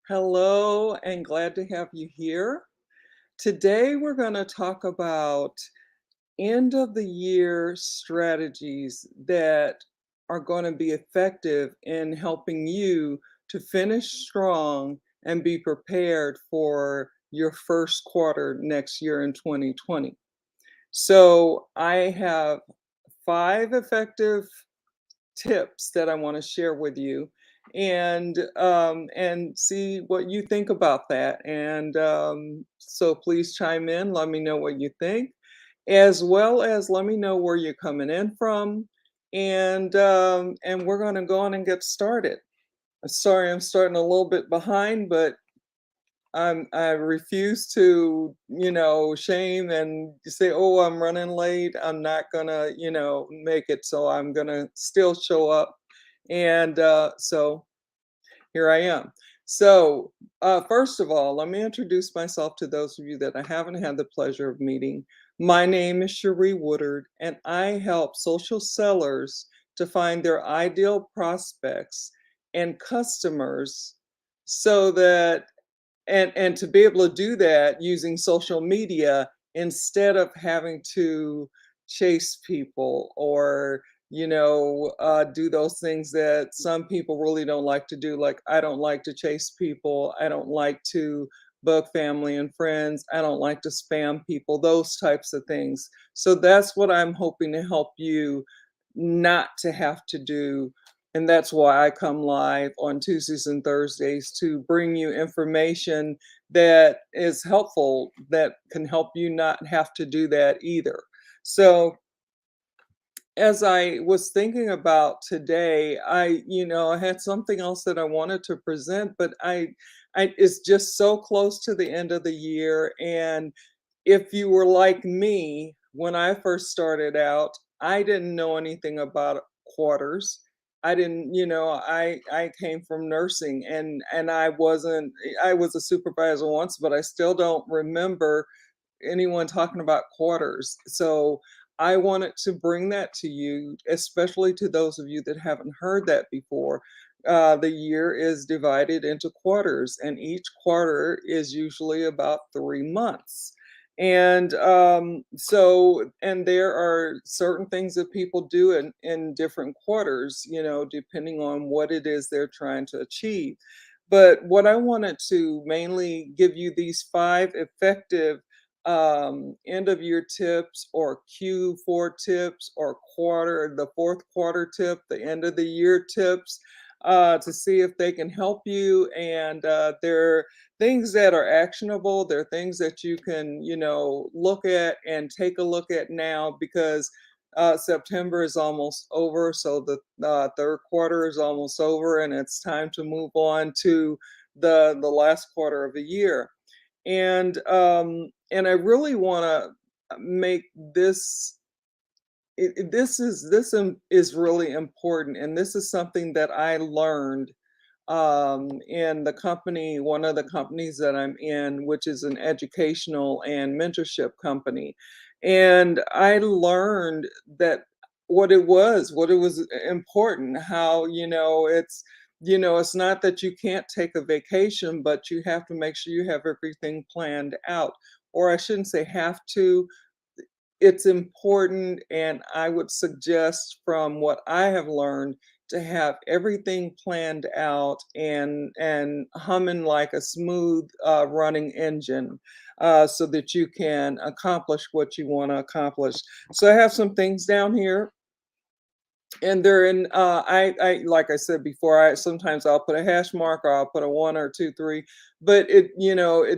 Hello, and glad to have you here. Today, we're going to talk about end of the year strategies that are going to be effective in helping you to finish strong and be prepared for your first quarter next year in 2020. So, I have five effective tips that I want to share with you and see what you think about that. So please chime in, let me know what you think, as well as let me know where you're coming in from, and we're going to go on and get started. Sorry, I'm starting a little bit behind, but I refuse to, shame and say, "Oh, I'm running late. I'm not gonna, make it." So I'm gonna still show up, and so here I am. So first of all, let me introduce myself to those of you that I haven't had the pleasure of meeting. My name is Cherie Woodard, and I help social sellers to find their ideal prospects and customers so that and to be able to do that using social media instead of having to chase people or do those things that some people really don't like to do. Like, I don't like to chase people, I don't like to bug family and friends, I don't like to spam people, those types of things. So that's what I'm hoping to help you not to have to do, and that's why I come live on Tuesdays and Thursdays to bring you information that is helpful, that can help you not have to do that either. So, as I was thinking about today, I had something else that I wanted to present, but I it's just so close to the end of the year. And if you were like me, when I first started out, I didn't know anything about quarters. I didn't, I came from nursing, and I wasn't I was a supervisor once, but I still don't remember anyone talking about quarters. So I wanted to bring that to you, especially to those of you that haven't heard that before. The year is divided into quarters, and each quarter is usually about 3 months. And there are certain things that people do in different quarters, depending on what it is they're trying to achieve. But what I wanted to mainly give you these five effective end of year tips or Q4 tips or the fourth quarter tip, the end of the year tips, to see if they can help you. And they're things that are actionable. They're things that you can, look at and take a look at now, because September is almost over. So the third quarter is almost over, and it's time to move on to the last quarter of the year. And I really want to make this this is really important, and this is something that I learned in the company, one of the companies that I'm in, which is an educational and mentorship company. And I learned that what it was important, how, it's not that you can't take a vacation, but you have to make sure you have everything planned out. Or I shouldn't say have to, it's important, and I would suggest, from what I have learned, to have everything planned out and humming like a smooth running engine, so that you can accomplish what you want to accomplish. So I have some things down here, and they're in I like I said before, I sometimes I'll put a hash mark, or I'll put a one or two, three, but it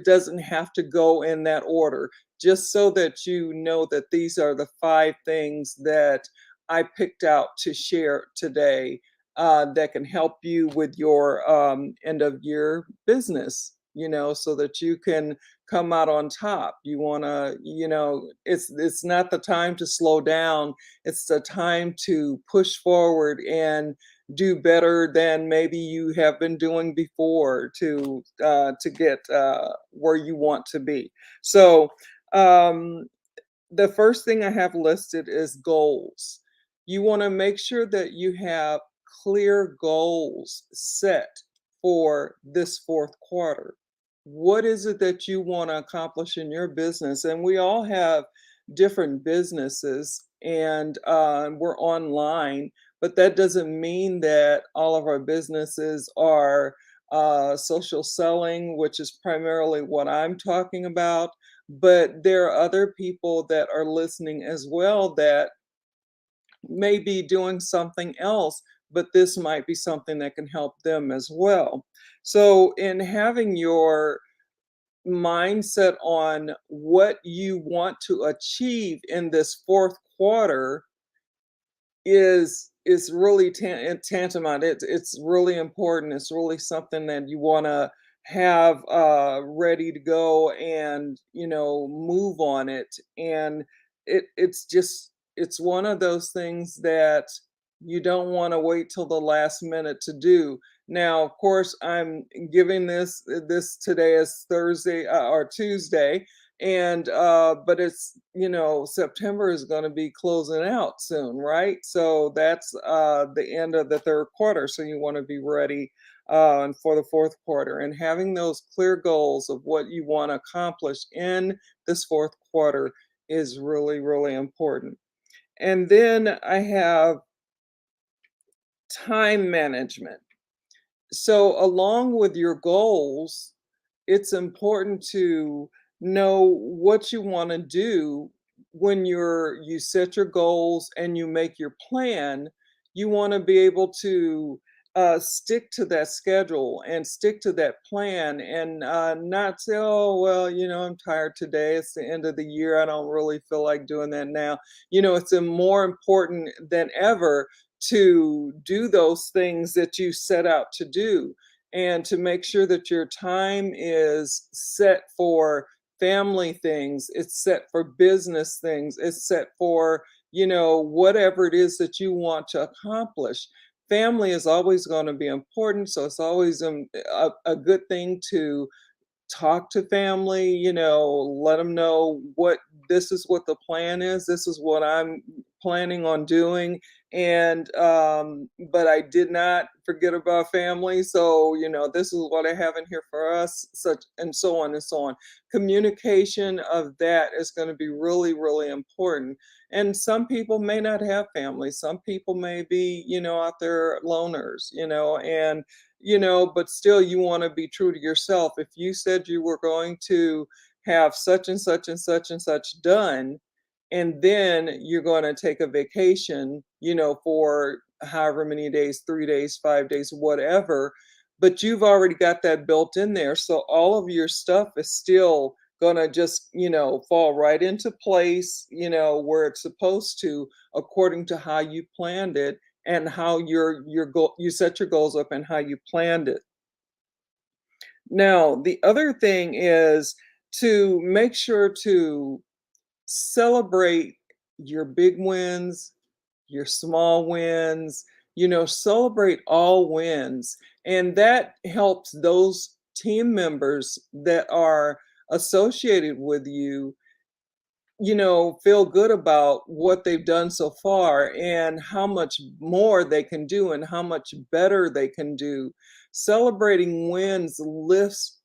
doesn't have to go in that order. Just so that you know that these are the five things that I picked out to share today, that can help you with your end of year business, so that you can come out on top. You want to, it's not the time to slow down, it's the time to push forward and do better than maybe you have been doing before, to get where you want to be. So um, the first thing I have listed is goals. You want to make sure that you have clear goals set for this fourth quarter? What is it that you want to accomplish in your business? And we all have different businesses, and we're online, but that doesn't mean that all of our businesses are social selling, which is primarily what I'm talking about. But there are other people that are listening as well that may be doing something else, but this might be something that can help them as well. So, in having your mindset on what you want to achieve in this fourth quarter is really tantamount. It's really important. It's really something that you want to have ready to go and move on it. And it's one of those things that you don't want to wait till the last minute to do. Now, of course, I'm giving this today as Thursday or Tuesday, and but it's September is going to be closing out soon, right? So that's the end of the third quarter, so you want to be ready and for the fourth quarter, and having those clear goals of what you want to accomplish in this fourth quarter is really, really important. And then I have time management. So, along with your goals, it's important to know what you want to do when you set your goals and you make your plan. You want to be able to stick to that schedule and stick to that plan, and not say, oh, well, I'm tired today. It's the end of the year. I don't really feel like doing that now. It's more important than ever to do those things that you set out to do, and to make sure that your time is set for family things, it's set for business things, it's set for, whatever it is that you want to accomplish. Family is always going to be important, so it's always a good thing to talk to family, let them know what this is, what the plan is. This is what I'm planning on doing. And but I did not forget about family. So, this is what I have in here for us, such and so on and so on. Communication of that is going to be really, really important. And some people may not have family. Some people may be, out there loners, and but still you want to be true to yourself. If you said you were going to have such and such and such and such done, and then you're going to take a vacation, for however many days, 3 days, 5 days, whatever, but you've already got that built in there. So all of your stuff is still going to just, fall right into place, where it's supposed to, according to how you planned it and how your goal, you set your goals up and how you planned it. Now, the other thing is to make sure to celebrate your big wins, your small wins, celebrate all wins. And that helps those team members that are associated with you, feel good about what they've done so far and how much more they can do and how much better they can do. Celebrating wins lifts,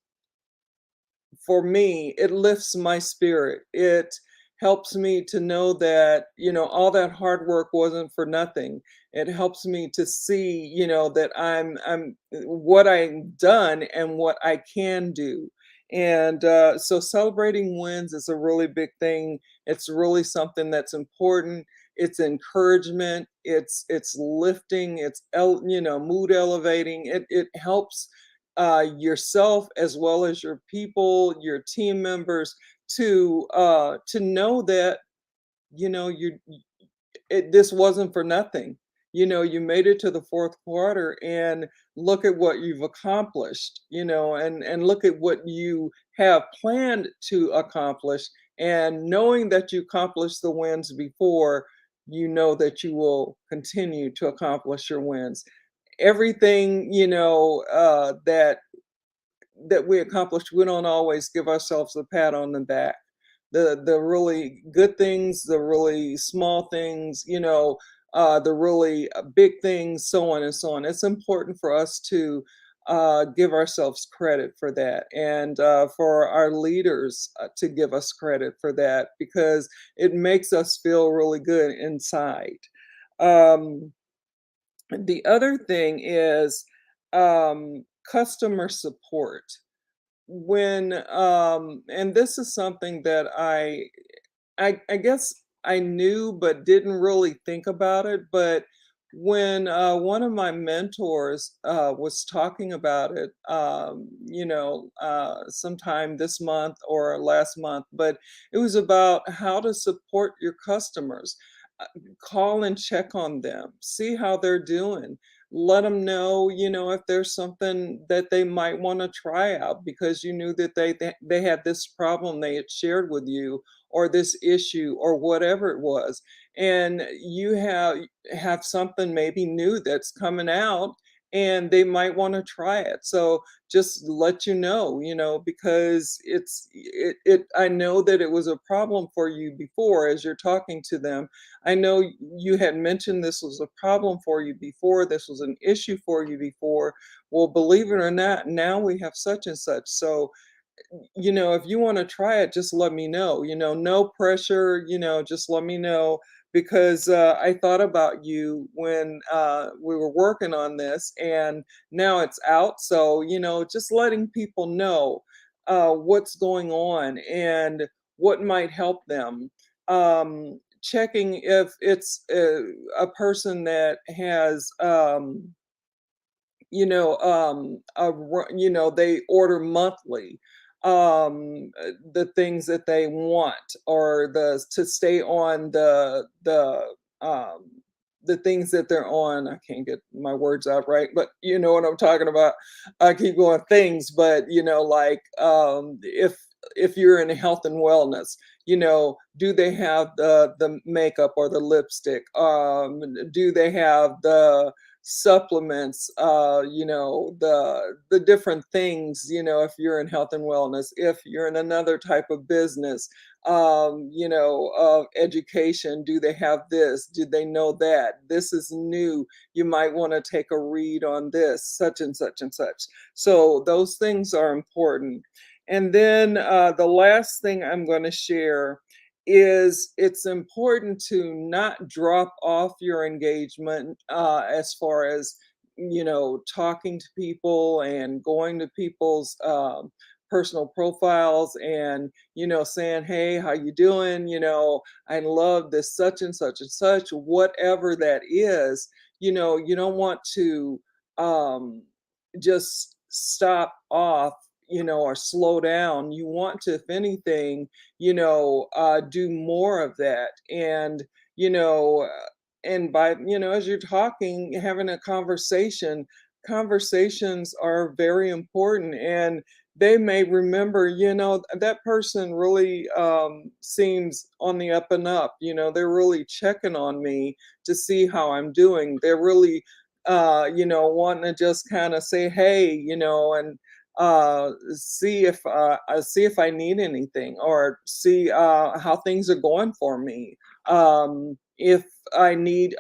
for me, it lifts my spirit. It helps me to know that, all that hard work wasn't for nothing. It helps me to see, that I'm what I've done and what I can do. And so celebrating wins is a really big thing. It's really something that's important. It's encouragement. It's lifting. Mood elevating. It helps yourself as well as your people, your team members, to know that you this wasn't for nothing. You made it to the fourth quarter, and look at what you've accomplished. And look at what you have planned to accomplish. And knowing that you accomplished the wins before, you know that you will continue to accomplish your wins. Everything that we accomplished, we don't always give ourselves a pat on the back. The really good things, the really small things, the really big things, so on and so on. It's important for us to give ourselves credit for that, and for our leaders to give us credit for that, because it makes us feel really good inside. Um, the other thing is customer support. When and this is something that I guess I knew but didn't really think about it, but when one of my mentors was talking about it, sometime this month or last month, but it was about how to support your customers. Uh, Call and check on them, see how they're doing. Let them know, if there's something that they might want to try out because you knew that they had this problem they had shared with you, or this issue, or whatever it was, and you have something maybe new that's coming out, and they might want to try it. So just let because I know that it was a problem for you before. As you're talking to them, I know you had mentioned this was a problem for you before, this was an issue for you before. Well, believe it or not, now we have such and such. So if you want to try it, just let me know. No pressure, just let me know, because I thought about you when we were working on this, and now it's out. So, just letting people know what's going on and what might help them. Checking if it's a person that has they order monthly, the things that they want, or to stay on the things that they're on. I can't get my words out right, but you know what I'm talking about. I keep going things, but like, if you're in health and wellness, do they have the makeup or the lipstick? Do they have the supplements, the different things, if you're in health and wellness, if you're in another type of business, education, do they have this, do they know that this is new, you might want to take a read on this, such and such and such. So those things are important. And then the last thing I'm going to share is, it's important to not drop off your engagement, as far as talking to people and going to people's personal profiles, and saying, hey, how you doing, I love this such and such, whatever that is. You don't want to um, just stop off, or slow down. You want to, if anything, do more of that. And you know by as you're talking, having a conversation, conversations are very important, and they may remember, that person really seems on the up and up. They're really checking on me to see how I'm doing. They're really wanting to just kind of say hey, and see if I need anything, or see how things are going for me. If I need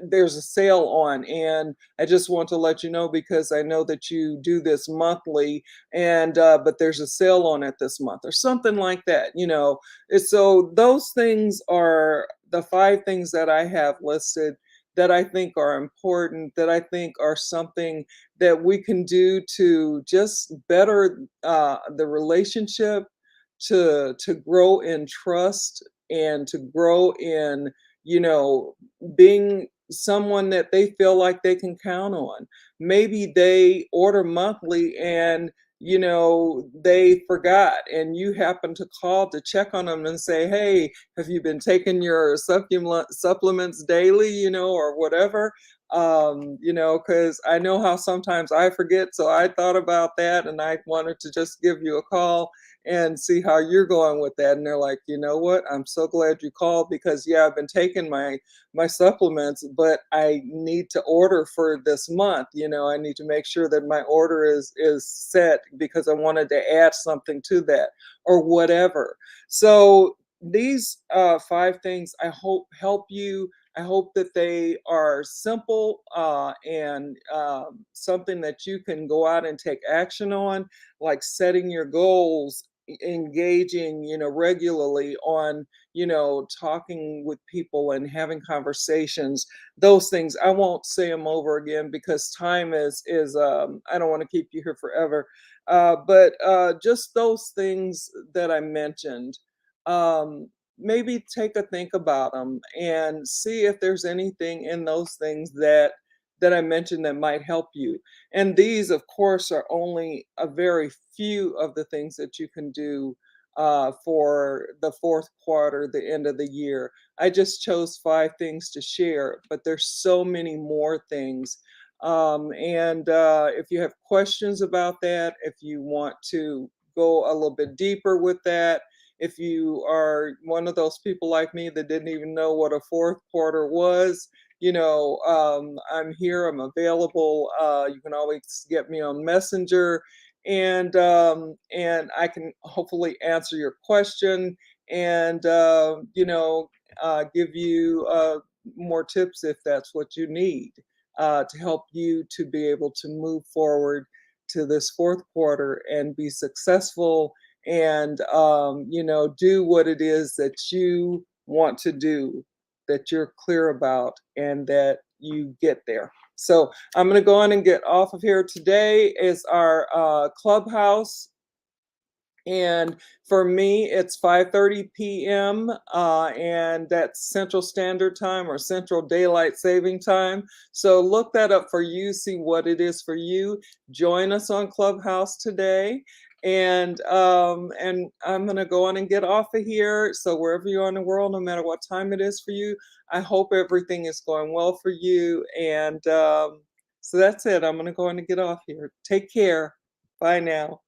there's a sale on, and I just want to let you know because I know that you do this monthly, and but there's a sale on it this month, or something like that. So those things are the five things that I have listed, that I think are important, that I think are something that we can do to just better the relationship, to grow in trust, and to grow in, you know, being someone that they feel like they can count on. Maybe they order monthly, and they forgot, and you happen to call to check on them and say, hey, have you been taking your supplements daily, or whatever. Because I know how sometimes I forget, so I thought about that, and I wanted to just give you a call and see how you're going with that. And they're like, you know what? I'm so glad you called, because yeah, I've been taking my supplements, but I need to order for this month. I need to make sure that my order is set, because I wanted to add something to that, or whatever. So these five things, I hope, help you. I hope that they are simple and something that you can go out and take action on, like setting your goals, engaging, regularly on, talking with people and having conversations. Those things I won't say them over again because time is I don't want to keep you here forever. But just those things that I mentioned. Um, Maybe take a think about them and see if there's anything in those things that I mentioned that might help you. And these, of course, are only a very few of the things that you can do for the fourth quarter, the end of the year. I just chose 5 things to share, but there's so many more things. And if you have questions about that, if you want to go a little bit deeper with that, if you are one of those people like me that didn't even know what a fourth quarter was, I'm here, I'm available. You can always get me on Messenger, and I can hopefully answer your question and give you more tips if that's what you need to help you to be able to move forward to this fourth quarter and be successful and do what it is that you want to do, that you're clear about, and that you get there. So I'm going to go on and get off of here. Today is our clubhouse, and for me it's 5:30 p.m. And that's Central Standard Time or Central Daylight Saving Time. So look that up for you, see what it is for you. Join us on Clubhouse today. And I'm going to go on and get off of here. So wherever you are in the world, no matter what time it is for you, I hope everything is going well for you. And so that's it. I'm going to go on and get off here. Take care. Bye now.